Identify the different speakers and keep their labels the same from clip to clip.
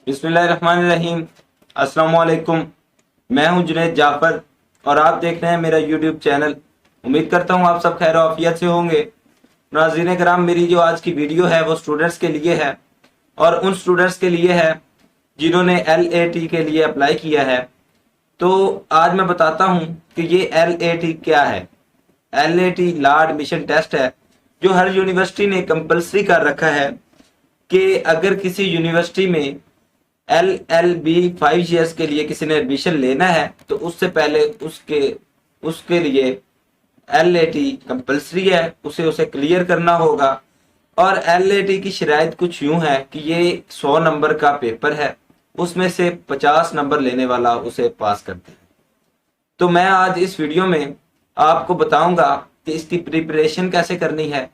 Speaker 1: बिस्मिल्लाहिर्रहमानिर्रहीम। अस्सलाम वालेकुम। मैं हूं जुनैद जाफर और आप देख रहे हैं मेरा यूट्यूब चैनल। उम्मीद करता हूं आप सब खैर आफियत से होंगे। नाज़रीन कराम, मेरी जो आज की वीडियो है वो स्टूडेंट्स के लिए है और उन स्टूडेंट्स के लिए है जिन्होंने LAT के लिए अप्लाई किया है। तो आज मैं बताता हूं कि ये LAT क्या है। LAT लॉ एडमिशन टेस्ट है जो हर यूनिवर्सिटी ने कंपलसरी कर रखा है कि अगर किसी यूनिवर्सिटी में LLB 5 ईयर्स के लिए किसी ने एडमिशन लेना है तो उससे पहले उसके लिए LAT कंपलसरी है, उसे क्लियर करना होगा। और LAT की शराइत कुछ यूं है कि ये 100 नंबर का पेपर है, उसमें से 50 नंबर लेने वाला उसे पास करते हैं। तो मैं आज इस वीडियो में आपको बताऊंगा कि इसकी प्रिपरेशन कैसे करनी है,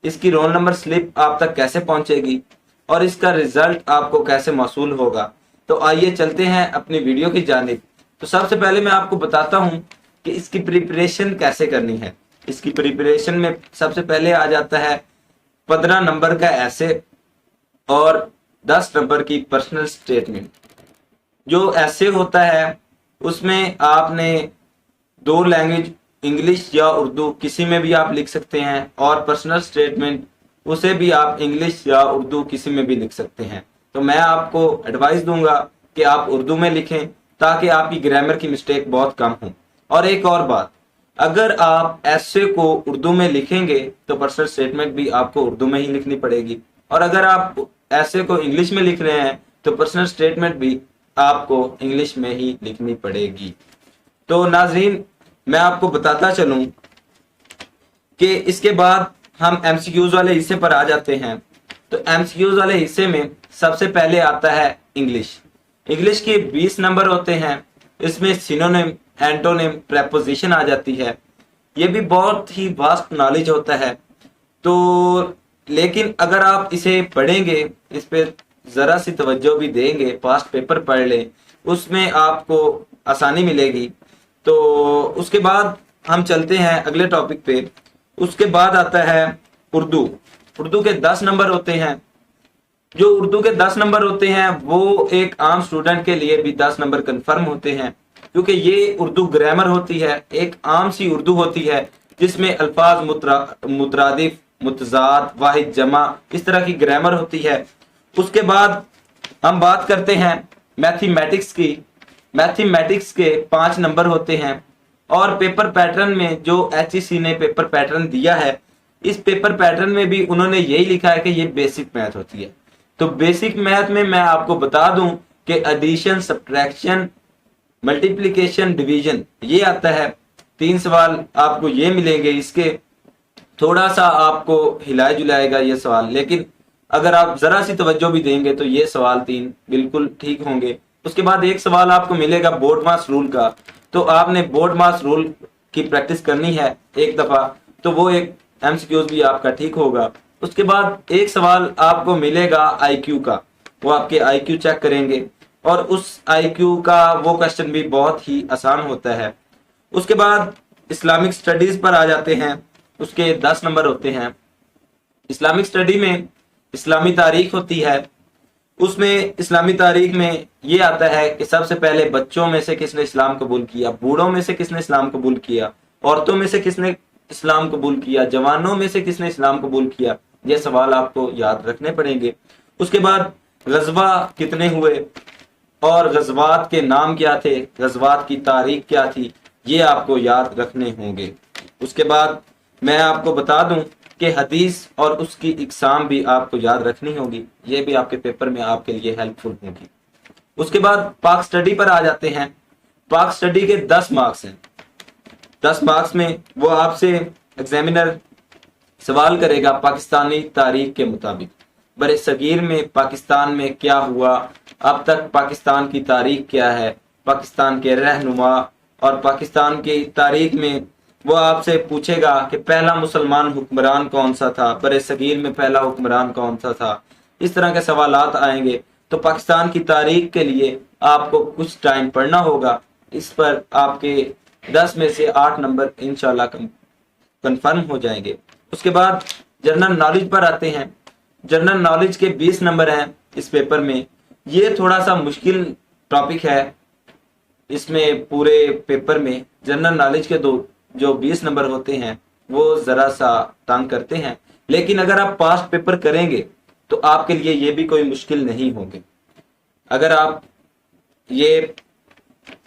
Speaker 1: इसकी रोल नंबर स्लिप आप तक कैसे पहुंचेगी और इसका रिजल्ट आपको कैसे मौसूल होगा। तो आइए चलते हैं अपनी वीडियो की जानिब। तो सबसे पहले मैं आपको बताता हूं कि इसकी प्रिपरेशन कैसे करनी है। इसकी प्रिपरेशन में सबसे पहले आ जाता है 15 नंबर का ऐसे और 10 नंबर की पर्सनल स्टेटमेंट। जो ऐसे होता है उसमें आपने 2 लैंग्वेज इंग्लिश या उर्दू किसी में भी आप लिख सकते हैं, और पर्सनल स्टेटमेंट उसे भी आप इंग्लिश या उर्दू किसी में भी लिख सकते हैं। तो मैं आपको एडवाइस दूंगा कि आप उर्दू में लिखें ताकि आपकी ग्रामर की मिस्टेक बहुत कम हो। और एक और बात, अगर आप ऐसे को उर्दू में लिखेंगे तो पर्सनल स्टेटमेंट भी आपको उर्दू में ही लिखनी पड़ेगी, और अगर आप ऐसे को इंग्लिश में लिख रहे हैं तो पर्सनल स्टेटमेंट भी आपको इंग्लिश में ही लिखनी पड़ेगी। तो नाजरीन, मैं आपको बताता चलूं कि इसके बाद हम MCQs वाले हिस्से पर आ जाते हैं। तो MCQs वाले हिस्से में सबसे पहले आता है इंग्लिश। इंग्लिश के 20 नंबर होते हैं। इसमें सिनोनिम, एंटोनिम, प्रेपोजिशन आ जाती है। ये भी बहुत ही वास्ट नॉलेज होता है। तो लेकिन अगर आप इसे पढ़ेंगे, इस पे जरा सी तवज्जो भी देंगे, पास्ट पेपर पढ़ लें, उसमें आपको आसानी मिलेगी। तो उसके बाद हम चलते हैं अगले टॉपिक पे। उसके बाद आता है उर्दू। उर्दू के 10 नंबर होते हैं। जो उर्दू के 10 नंबर होते हैं वो एक आम स्टूडेंट के लिए भी 10 नंबर कंफर्म होते हैं, क्योंकि ये उर्दू ग्रामर होती है, एक आम सी उर्दू होती है जिसमें अल्फाज मुतरादिफ, मुतजाद, वाहिद, जमा, इस तरह की ग्रामर होती है। उसके बाद हम बात करते हैं मैथमेटिक्स की। मैथमेटिक्स के 5 नंबर होते हैं, और पेपर पैटर्न में जो HEC ने पेपर पैटर्न दिया है, इस पेपर पैटर्न में भी उन्होंने यही लिखा है कि ये बेसिक मैथ होती है। तो बेसिक मैथ में मैं आपको बता दूं कि एडिशन, सब्ट्रैक्शन, मल्टीप्लिकेशन, डिवीजन ये आता है। 3 सवाल आपको ये मिलेंगे। इसके थोड़ा सा आपको हिलाए जुलाएगा ये सवाल, लेकिन अगर आप जरा सी तवज्जो भी देंगे तो ये सवाल 3 बिल्कुल ठीक होंगे। उसके बाद एक सवाल आपको मिलेगा बोर्ड मास रूल का। तो आपने बोर्ड मास रूल की प्रैक्टिस करनी है एक दफा, तो वो एक MCQs भी आपका ठीक होगा। उसके बाद एक सवाल आपको मिलेगा IQ का, वो आपके IQ चेक करेंगे, और उस IQ का वो क्वेश्चन भी बहुत ही आसान होता है। उसके बाद इस्लामिक स्टडीज पर आ जाते हैं। उसके 10 नंबर होते हैं। इस्लामिक स्टडी में इस्लामी तारीख होती है। उसमें इस्लामी तारीख में ये आता है कि सबसे पहले बच्चों में से किसने इस्लाम कबूल किया, बूढ़ों में से किसने इस्लाम कबूल किया, औरतों में से किसने इस्लाम कबूल किया, जवानों में से किसने इस्लाम कबूल किया। ये सवाल आपको याद रखने पड़ेंगे। उसके बाद गजवा कितने हुए और गजवात के नाम क्या थे, गजवात की तारीख क्या थी, ये आपको याद रखने होंगे। उसके बाद मैं आपको बता दूं कि हदीस और उसकी इकसाम भी आपको याद रखनी होगी। ये भी आपके पेपर में आपके लिए हेल्पफुल होगी। उसके बाद पाक स्टडी पर आ जाते हैं। पाक स्टडी के 10 मार्क्स हैं। 10 मार्क्स में वो आपसे एग्जामिनर सवाल करेगा पाकिस्तानी तारीख के मुताबिक, बरे सगीर में पाकिस्तान में क्या हुआ, अब तक पाकिस्तान की तारीख क्या है, पाकिस्तान के रहनुमा, और पाकिस्तान की तारीख में वो आपसे पूछेगा कि पहला मुसलमान हुक्मरान कौन सा था, बरे सगीर में पहला हुक्मरान कौन सा था। इस तरह के सवालात आएंगे। तो पाकिस्तान की तारीख के लिए आपको कुछ टाइम पढ़ना होगा। इस पर आपके 10 में से 8 नंबर इंशाल्लाह कंफर्म हो जाएंगे। उसके बाद जनरल नॉलेज पर आते हैं। जनरल नॉलेज के 20 नंबर हैं इस पेपर में। یہ تھوڑا سا مشکل ٹاپک ہے، اس میں پورے پیپر میں جنرل نالج کے جو 20 نمبر ہوتے ہیں وہ ذرا سا تنگ کرتے ہیں، لیکن اگر آپ پاسٹ پیپر کریں گے تو آپ کے لیے یہ بھی کوئی مشکل نہیں ہوں گے۔ اگر آپ یہ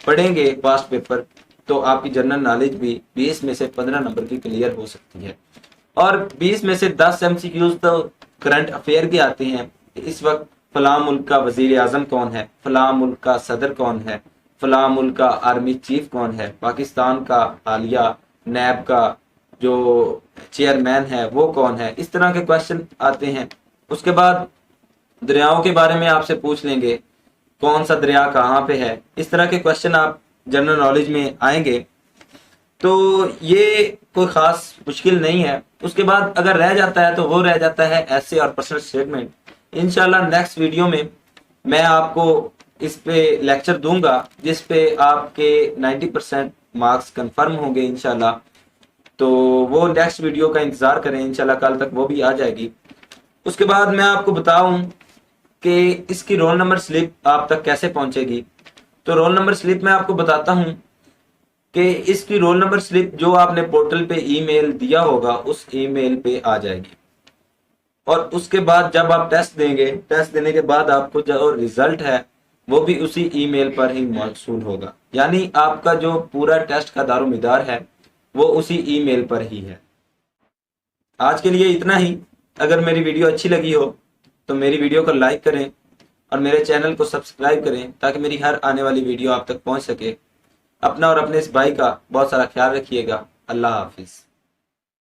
Speaker 1: پڑھیں گے پاسٹ پیپر تو آپ کی جنرل نالج بھی 20 میں سے 15 نمبر کی کلیئر ہو سکتی ہے، اور 20 میں سے 10 MCQs تو کرنٹ افیئر کے آتے ہیں۔ اس وقت فلاں ملک کا وزیر اعظم کون ہے، فلاں ملک کا صدر کون ہے، فلاں ملک کا آرمی چیف کون ہے، پاکستان کا حالیہ نیب کا جو چیئرمین ہے وہ کون ہے، اس طرح کے کوشچن آتے ہیں۔ اس کے بعد دریاؤں کے بارے میں آپ سے پوچھ لیں گے، کون سا دریا کہاں پہ ہے، اس طرح کے کوشچن آپ جنرل نالج میں آئیں گے، تو یہ کوئی خاص مشکل نہیں ہے۔ اس کے بعد اگر رہ جاتا ہے تو وہ رہ جاتا ہے ایسے اور پرسنل اسٹیٹمنٹ۔ انشاءاللہ نیکسٹ ویڈیو میں میں آپ کو اس پہ لیکچر دوں گا جس پہ آپ کے 90% مارکس کنفرم ہوں گے انشاءاللہ، تو وہ نیکسٹ ویڈیو کا انتظار کریں، انشاءاللہ کل تک وہ بھی آ جائے گی۔ اس کے بعد میں آپ کو بتاؤں کہ اس کی رول نمبر سلپ آپ تک کیسے پہنچے گی، تو رول نمبر سلپ میں آپ کو بتاتا ہوں کہ اس کی رول نمبر سلپ جو آپ نے پورٹل پہ ای میل دیا ہوگا اس ای میل پہ آ جائے گی، اور اس کے بعد جب آپ ٹیسٹ دیں گے، ٹیسٹ دینے کے بعد آپ کو جو ریزلٹ ہے وہ بھی اسی ای میل پر ہی موصول ہوگا، یعنی آپ کا جو پورا ٹیسٹ کا دار و مدار ہے وہ اسی ای میل پر ہی ہے۔ آج کے لیے اتنا ہی۔ اگر میری ویڈیو اچھی لگی ہو تو میری ویڈیو کو لائک کریں اور میرے چینل کو سبسکرائب کریں تاکہ میری ہر آنے والی ویڈیو آپ تک پہنچ سکے۔ اپنا اور اپنے اس بھائی کا بہت سارا خیال رکھیے گا۔ اللہ حافظ۔